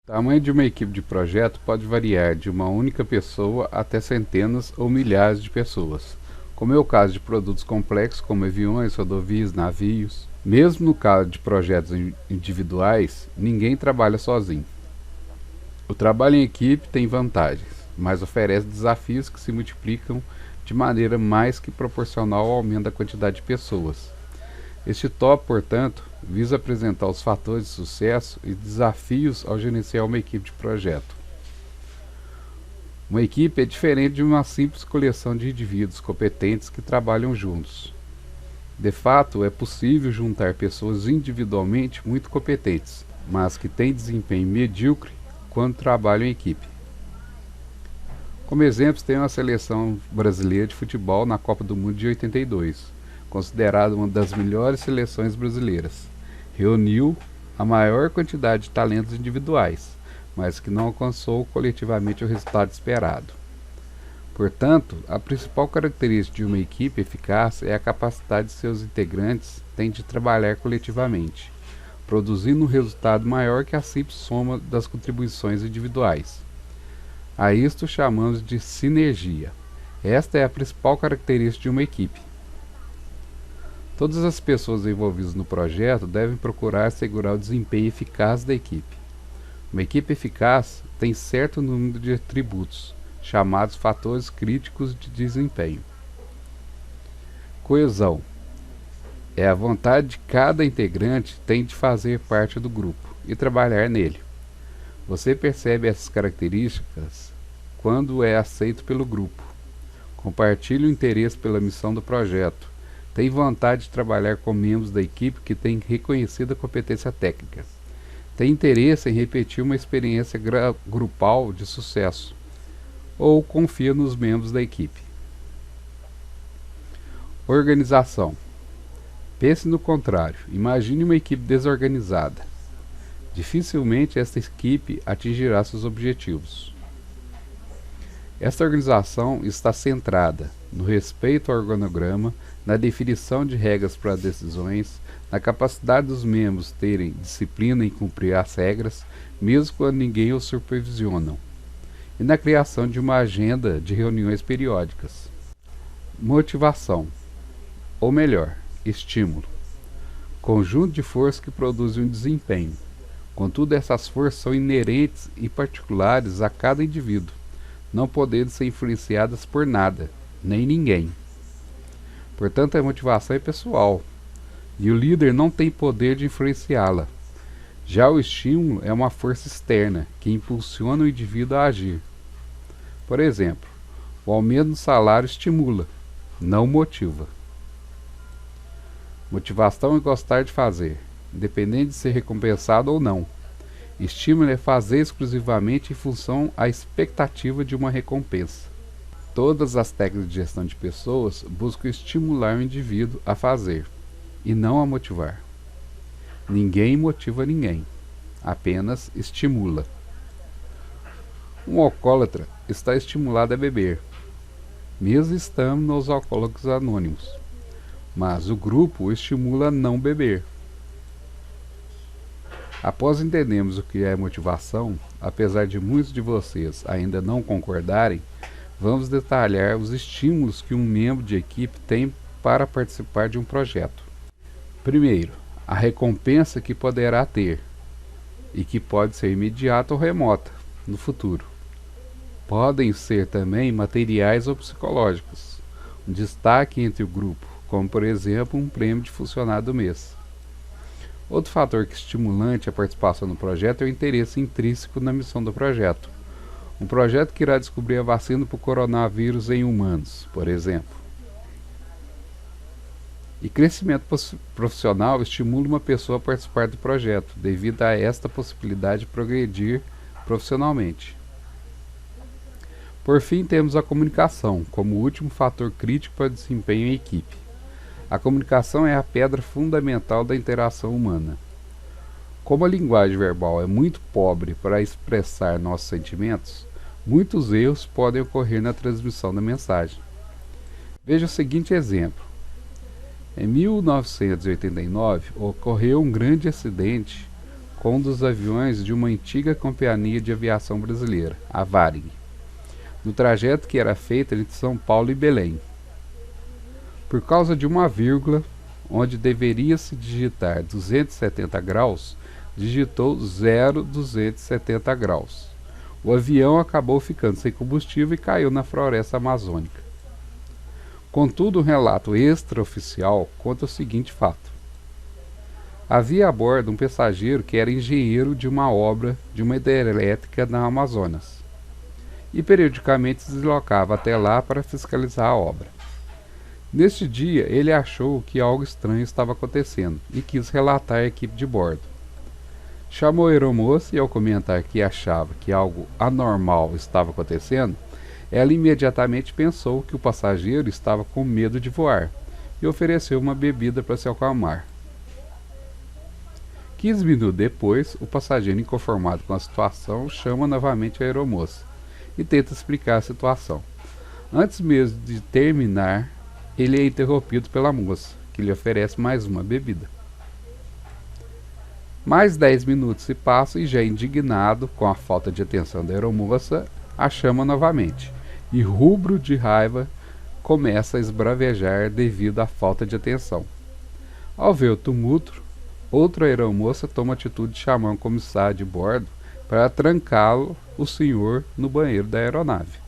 O tamanho de uma equipe de projeto pode variar de uma única pessoa até centenas ou milhares de pessoas, como é o caso de produtos complexos como aviões, rodovias, navios. Mesmo no caso de projetos individuais, ninguém trabalha sozinho. O trabalho em equipe tem vantagens, mas oferece desafios que se multiplicam de maneira mais que proporcional ao aumento da quantidade de pessoas. Este tópico, portanto, visa apresentar os fatores de sucesso e desafios ao gerenciar uma equipe de projeto. Uma equipe é diferente de uma simples coleção de indivíduos competentes que trabalham juntos. De fato, é possível juntar pessoas individualmente muito competentes, mas que têm desempenho medíocre quando trabalham em equipe. Como exemplos, tem a seleção brasileira de futebol na Copa do Mundo de 82, considerada uma das melhores seleções brasileiras. Reuniu a maior quantidade de talentos individuais, mas que não alcançou coletivamente o resultado esperado. Portanto, a principal característica de uma equipe eficaz é a capacidade de seus integrantes têm de trabalhar coletivamente, produzindo um resultado maior que a simples soma das contribuições individuais. A isto chamamos de sinergia. Esta é a principal característica de uma equipe. Todas as pessoas envolvidas no projeto devem procurar assegurar o desempenho eficaz da equipe. Uma equipe eficaz tem certo número de atributos, chamados fatores críticos de desempenho. Coesão é a vontade de cada integrante tem de fazer parte do grupo e trabalhar nele. Você percebe essas características quando é aceito pelo grupo. Compartilha o interesse pela missão do projeto. Tem vontade de trabalhar com membros da equipe que têm reconhecida competência técnica. Tem interesse em repetir uma experiência grupal de sucesso. Ou confia nos membros da equipe. Organização. Pense no contrário. Imagine uma equipe desorganizada. Dificilmente esta equipe atingirá seus objetivos. Esta organização está centrada no respeito ao organograma, na definição de regras para decisões, na capacidade dos membros terem disciplina em cumprir as regras, mesmo quando ninguém os supervisiona, e na criação de uma agenda de reuniões periódicas. Motivação, ou melhor, estímulo. Conjunto de forças que produzem um desempenho. Contudo, essas forças são inerentes e particulares a cada indivíduo, não podendo ser influenciadas por nada, nem ninguém. Portanto, a motivação é pessoal, e o líder não tem poder de influenciá-la. Já o estímulo é uma força externa, que impulsiona o indivíduo a agir. Por exemplo, o aumento do salário estimula, não motiva. Motivação é gostar de fazer, independente de ser recompensado ou não. Estímulo é fazer exclusivamente em função à expectativa de uma recompensa. Todas as técnicas de gestão de pessoas buscam estimular o indivíduo a fazer, e não a motivar. Ninguém motiva ninguém, apenas estimula. Um alcoólatra está estimulado a beber, mesmo estando nos alcoólicos anônimos, mas o grupo o estimula a não beber. Após entendermos o que é motivação, apesar de muitos de vocês ainda não concordarem, vamos detalhar os estímulos que um membro de equipe tem para participar de um projeto. Primeiro, a recompensa que poderá ter, e que pode ser imediata ou remota, no futuro. Podem ser também materiais ou psicológicos, um destaque entre o grupo, como por exemplo um prêmio de funcionário do mês. Outro fator que estimulante a participação no projeto é o interesse intrínseco na missão do projeto. Um projeto que irá descobrir a vacina para o coronavírus em humanos, por exemplo. E crescimento profissional estimula uma pessoa a participar do projeto, devido a esta possibilidade de progredir profissionalmente. Por fim, temos a comunicação, como último fator crítico para o desempenho em equipe. A comunicação é a pedra fundamental da interação humana. Como a linguagem verbal é muito pobre para expressar nossos sentimentos, muitos erros podem ocorrer na transmissão da mensagem. Veja o seguinte exemplo. Em 1989, ocorreu um grande acidente com um dos aviões de uma antiga companhia de aviação brasileira, a Varig, no trajeto que era feito entre São Paulo e Belém. Por causa de uma vírgula, onde deveria se digitar 270 graus, digitou 0,270 graus. O avião acabou ficando sem combustível e caiu na floresta amazônica. Contudo, um relato extraoficial conta o seguinte fato. Havia a bordo um passageiro que era engenheiro de uma obra de uma hidrelétrica na Amazonas e periodicamente se deslocava até lá para fiscalizar a obra. Neste dia, ele achou que algo estranho estava acontecendo e quis relatar à equipe de bordo. Chamou a aeromoça e, ao comentar que achava que algo anormal estava acontecendo, ela imediatamente pensou que o passageiro estava com medo de voar e ofereceu uma bebida para se acalmar. 15 minutos depois, o passageiro, inconformado com a situação, chama novamente a aeromoça e tenta explicar a situação. Antes mesmo de terminar, ele é interrompido pela moça, que lhe oferece mais uma bebida. Mais 10 minutos se passam e, já indignado com a falta de atenção da aeromoça, a chama novamente e, rubro de raiva, começa a esbravejar devido à falta de atenção. Ao ver o tumulto, outra aeromoça toma a atitude de chamar um comissário de bordo para trancá-lo, o senhor, no banheiro da aeronave,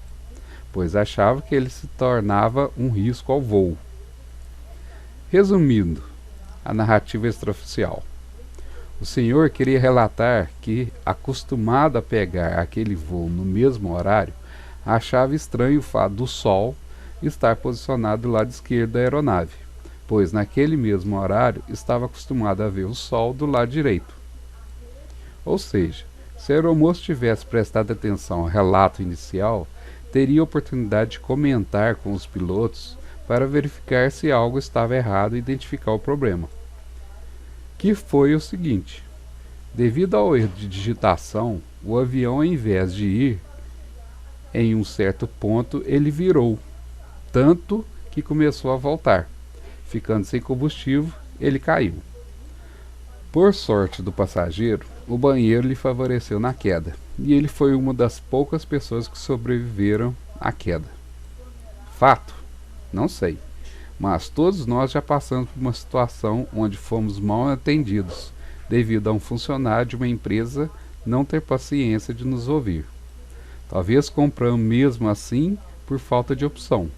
pois achava que ele se tornava um risco ao voo. Resumindo a narrativa extraoficial, o senhor queria relatar que, acostumado a pegar aquele voo no mesmo horário, achava estranho o fato do Sol estar posicionado do lado esquerdo da aeronave, pois naquele mesmo horário estava acostumado a ver o Sol do lado direito. Ou seja, se a aeromoça tivesse prestado atenção ao relato inicial, teria a oportunidade de comentar com os pilotos para verificar se algo estava errado e identificar o problema. Que foi o seguinte: devido ao erro de digitação, o avião, ao invés de ir em um certo ponto, ele virou, tanto que começou a voltar. Ficando sem combustível, ele caiu. Por sorte do passageiro, o banheiro lhe favoreceu na queda, e ele foi uma das poucas pessoas que sobreviveram à queda. Fato? Não sei. Mas todos nós já passamos por uma situação onde fomos mal atendidos, devido a um funcionário de uma empresa não ter paciência de nos ouvir. Talvez compramos mesmo assim por falta de opção.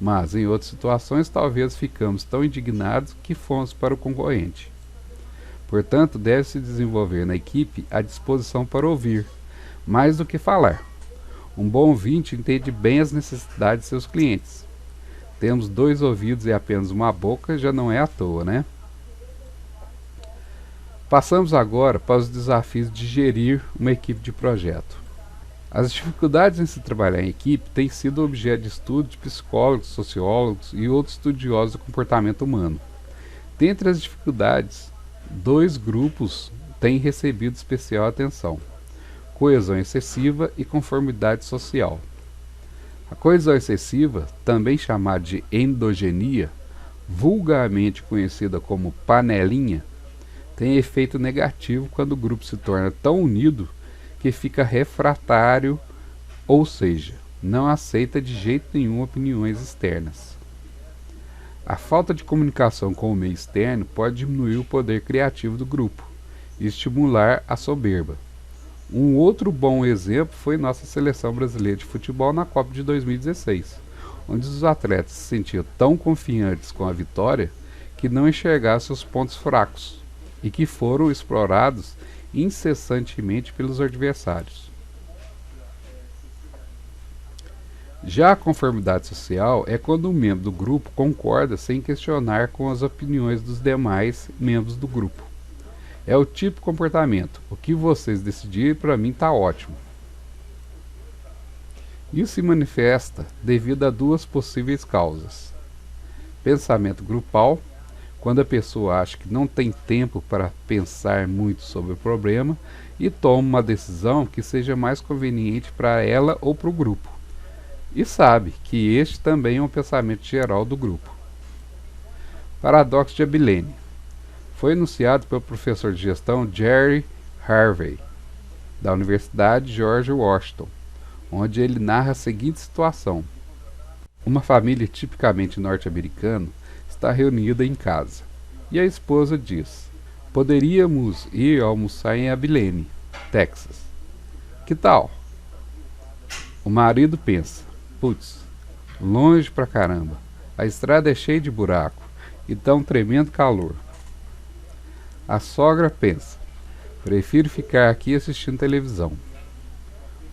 Mas em outras situações talvez ficamos tão indignados que fomos para o concorrente. Portanto, deve-se desenvolver na equipe a disposição para ouvir, mais do que falar. Um bom ouvinte entende bem as necessidades de seus clientes. Temos 2 ouvidos e apenas uma boca, já não é à toa, né? Passamos agora para os desafios de gerir uma equipe de projeto. As dificuldades em se trabalhar em equipe têm sido objeto de estudo de psicólogos, sociólogos e outros estudiosos do comportamento humano. Dentre as dificuldades, 2 grupos têm recebido especial atenção: coesão excessiva e conformidade social. A coesão excessiva, também chamada de endogenia, vulgarmente conhecida como panelinha, tem efeito negativo quando o grupo se torna tão unido que fica refratário, ou seja, não aceita de jeito nenhum opiniões externas. A falta de comunicação com o meio externo pode diminuir o poder criativo do grupo e estimular a soberba. Um outro bom exemplo foi nossa seleção brasileira de futebol na Copa de 2016, onde os atletas se sentiam tão confiantes com a vitória que não enxergaram seus pontos fracos e que foram explorados incessantemente pelos adversários. Já a conformidade social é quando um membro do grupo concorda sem questionar com as opiniões dos demais membros do grupo. É o tipo de comportamento: o que vocês decidirem para mim está ótimo. Isso se manifesta devido a 2 possíveis causas: pensamento grupal, quando a pessoa acha que não tem tempo para pensar muito sobre o problema e toma uma decisão que seja mais conveniente para ela ou para o grupo, e sabe que este também é um pensamento geral do grupo. Paradoxo de Abilene. Foi enunciado pelo professor de gestão Jerry Harvey, da Universidade George Washington, onde ele narra a seguinte situação: uma família tipicamente norte-americana está reunida em casa, e a esposa diz: poderíamos ir almoçar em Abilene, Texas. Que tal? O marido pensa: putz, longe pra caramba, a estrada é cheia de buraco e tá um tremendo calor. A sogra pensa: prefiro ficar aqui assistindo televisão.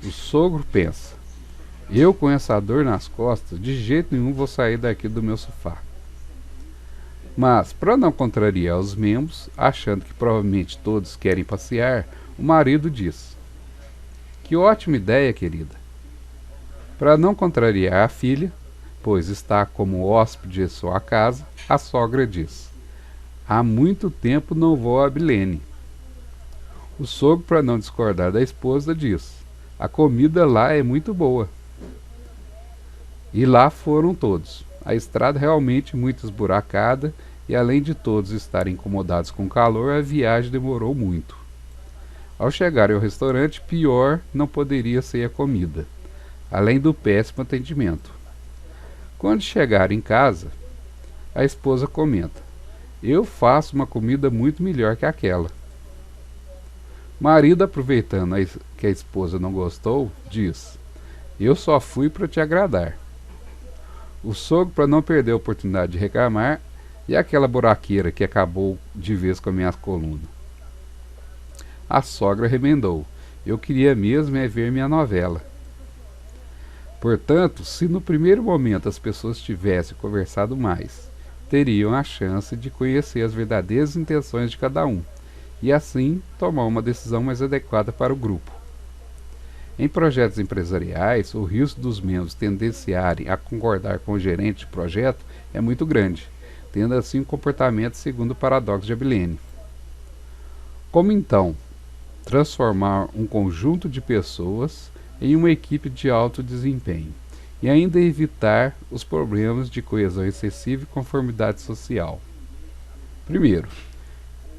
O sogro pensa: eu com essa dor nas costas, de jeito nenhum vou sair daqui do meu sofá. Mas, para não contrariar os membros, achando que provavelmente todos querem passear, o marido diz: que ótima ideia, querida. Para não contrariar a filha, pois está como hóspede em sua casa, a sogra diz: há muito tempo não vou a Abilene. O sogro, para não discordar da esposa, diz: a comida lá é muito boa. E lá foram todos. A estrada realmente muito esburacada, e além de todos estarem incomodados com o calor, a viagem demorou muito. Ao chegarem ao restaurante, pior não poderia ser a comida, além do péssimo atendimento. Quando chegaram em casa, a esposa comenta: eu faço uma comida muito melhor que aquela. Marido, aproveitando que a esposa não gostou, diz: eu só fui para te agradar. O sogro, para não perder a oportunidade de reclamar: e aquela buraqueira que acabou de vez com a minha coluna? A sogra remendou: eu queria mesmo é ver minha novela. Portanto, se no primeiro momento as pessoas tivessem conversado mais, teriam a chance de conhecer as verdadeiras intenções de cada um, e assim tomar uma decisão mais adequada para o grupo. Em projetos empresariais, o risco dos membros tendenciarem a concordar com o gerente de projeto é muito grande, tendo assim um comportamento segundo o paradoxo de Abilene. Como então transformar um conjunto de pessoas em uma equipe de alto desempenho e ainda evitar os problemas de coesão excessiva e conformidade social? Primeiro,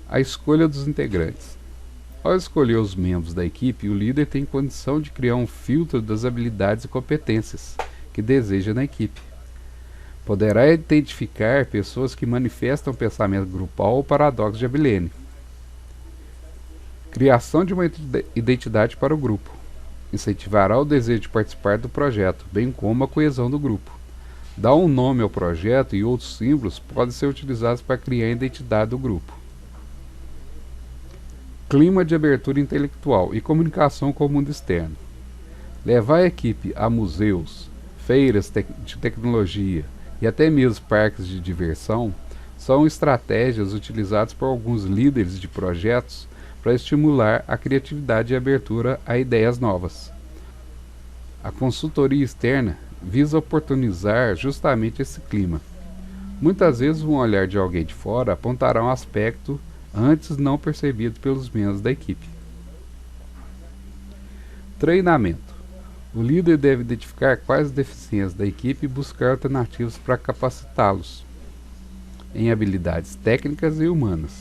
a escolha dos integrantes. Ao escolher os membros da equipe, o líder tem condição de criar um filtro das habilidades e competências que deseja na equipe. Poderá identificar pessoas que manifestam pensamento grupal ou paradoxo de Abilene. Criação de uma identidade para o grupo. Incentivará o desejo de participar do projeto, bem como a coesão do grupo. Dar um nome ao projeto e outros símbolos podem ser utilizados para criar a identidade do grupo. Clima de abertura intelectual e comunicação com o mundo externo. Levar a equipe a museus, feiras de tecnologia e até mesmo parques de diversão são estratégias utilizadas por alguns líderes de projetos para estimular a criatividade e abertura a ideias novas. A consultoria externa visa oportunizar justamente esse clima. Muitas vezes um olhar de alguém de fora apontará um aspecto antes não percebido pelos membros da equipe. Treinamento. O líder deve identificar quais as deficiências da equipe e buscar alternativas para capacitá-los em habilidades técnicas e humanas.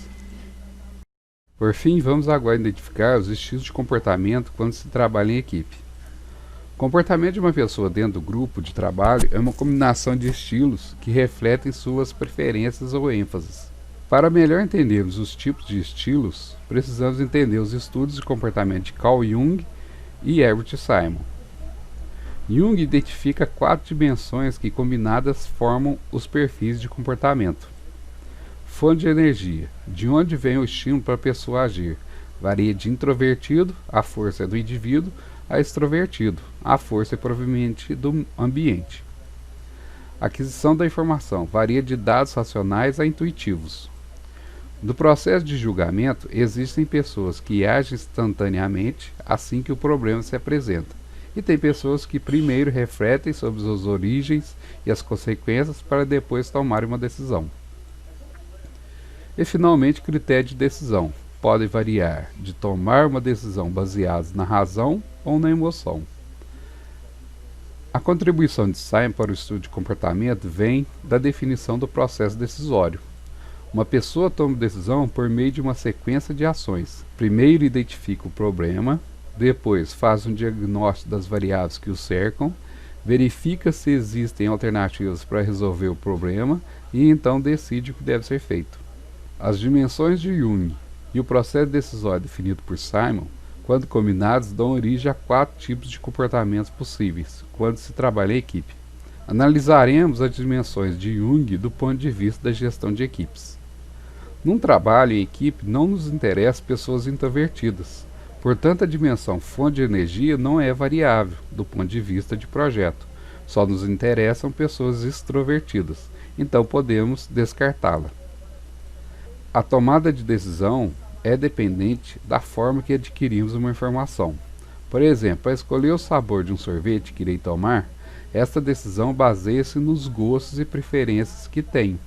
Por fim, vamos agora identificar os estilos de comportamento quando se trabalha em equipe. O comportamento de uma pessoa dentro do grupo de trabalho é uma combinação de estilos que refletem suas preferências ou ênfases. Para melhor entendermos os tipos de estilos, precisamos entender os estudos de comportamento de Carl Jung e Herbert Simon. Jung identifica 4 dimensões que combinadas formam os perfis de comportamento. Fonte de energia: de onde vem o estímulo para a pessoa agir? Varia de introvertido, a força é do indivíduo, a extrovertido, a força é provavelmente do ambiente. Aquisição da informação: varia de dados racionais a intuitivos. No processo de julgamento, existem pessoas que agem instantaneamente assim que o problema se apresenta, e tem pessoas que primeiro refletem sobre as origens e as consequências para depois tomarem uma decisão. E finalmente, critério de decisão: podem variar de tomar uma decisão baseada na razão ou na emoção. A contribuição de Simon para o estudo de comportamento vem da definição do processo decisório. Uma pessoa toma decisão por meio de uma sequência de ações. Primeiro identifica o problema, depois faz um diagnóstico das variáveis que o cercam, verifica se existem alternativas para resolver o problema e então decide o que deve ser feito. As dimensões de Jung e o processo decisório definido por Simon, quando combinados, dão origem a 4 tipos de comportamentos possíveis quando se trabalha em equipe. Analisaremos as dimensões de Jung do ponto de vista da gestão de equipes. Num trabalho em equipe não nos interessa pessoas introvertidas, portanto a dimensão fonte de energia não é variável do ponto de vista de projeto, só nos interessam pessoas extrovertidas, então podemos descartá-la. A tomada de decisão é dependente da forma que adquirimos uma informação. Por exemplo, para escolher o sabor de um sorvete que irei tomar, esta decisão baseia-se nos gostos e preferências que tenho,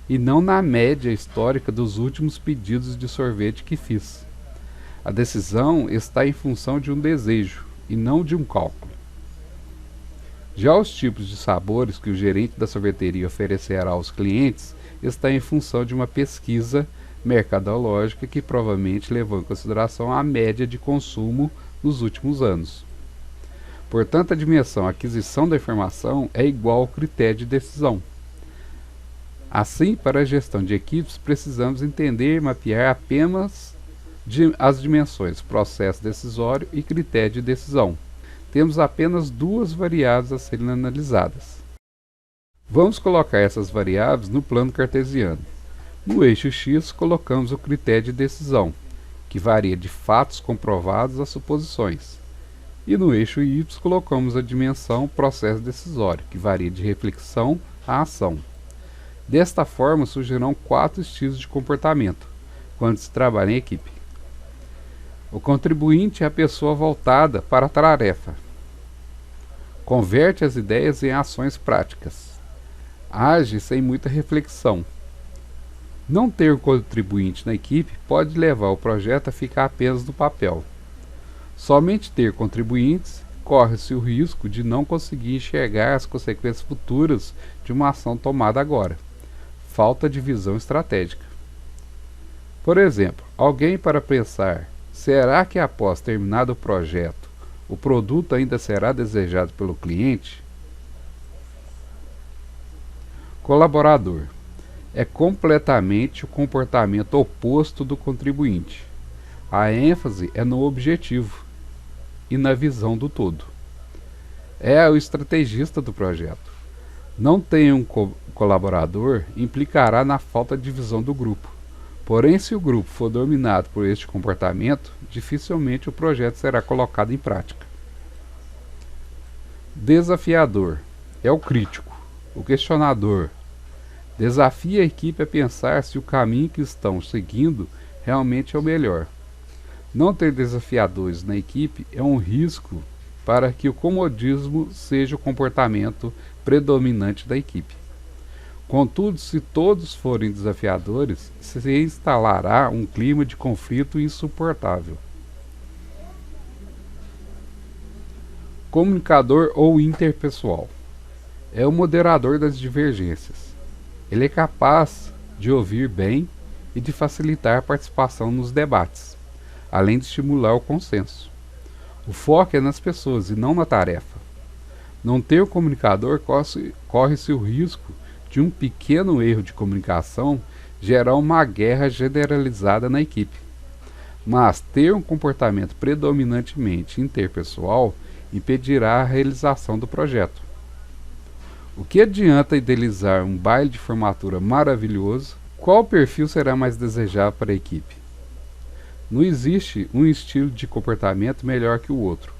e não na média histórica dos últimos pedidos de sorvete que fiz. A decisão está em função de um desejo, e não de um cálculo. Já os tipos de sabores que o gerente da sorveteria oferecerá aos clientes está em função de uma pesquisa mercadológica que provavelmente levou em consideração a média de consumo nos últimos anos. Portanto, a dimensão aquisição da informação é igual ao critério de decisão. Assim, para a gestão de equipes, precisamos entender e mapear apenas as dimensões processo decisório e critério de decisão. Temos apenas 2 variáveis a serem analisadas. Vamos colocar essas variáveis no plano cartesiano. No eixo X, colocamos o critério de decisão, que varia de fatos comprovados a suposições. E no eixo Y, colocamos a dimensão processo decisório, que varia de reflexão a ação. Desta forma, surgirão 4 estilos de comportamento, quando se trabalha em equipe. O contribuinte é a pessoa voltada para a tarefa. Converte as ideias em ações práticas. Age sem muita reflexão. Não ter um contribuinte na equipe pode levar o projeto a ficar apenas no papel. Somente ter contribuintes corre-se o risco de não conseguir enxergar as consequências futuras de uma ação tomada agora. Falta de visão estratégica. Por exemplo, alguém para pensar: será que após terminado o projeto, o produto ainda será desejado pelo cliente? Colaborador. É completamente o comportamento oposto do contribuinte. A ênfase é no objetivo e na visão do todo. É o estrategista do projeto. Não ter um colaborador implicará na falta de visão do grupo. Porém, se o grupo for dominado por este comportamento, dificilmente o projeto será colocado em prática. Desafiador. É o crítico, o questionador. Desafia a equipe a pensar se o caminho que estão seguindo realmente é o melhor. Não ter desafiadores na equipe é um risco para que o comodismo seja o comportamento predominante da equipe. Contudo, se todos forem desafiadores, se instalará um clima de conflito insuportável. Comunicador ou interpessoal. É o moderador das divergências. Ele é capaz de ouvir bem e de facilitar a participação nos debates, além de estimular o consenso. O foco é nas pessoas e não na tarefa. Não ter o comunicador corre-se o risco de um pequeno erro de comunicação gerar uma guerra generalizada na equipe. Mas ter um comportamento predominantemente interpessoal impedirá a realização do projeto. O que adianta idealizar um baile de formatura maravilhoso? Qual perfil será mais desejável para a equipe? Não existe um estilo de comportamento melhor que o outro.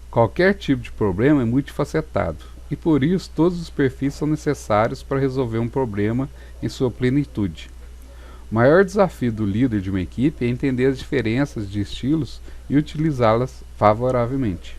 Qualquer tipo de problema é multifacetado, e por isso todos os perfis são necessários para resolver um problema em sua plenitude. O maior desafio do líder de uma equipe é entender as diferenças de estilos e utilizá-las favoravelmente.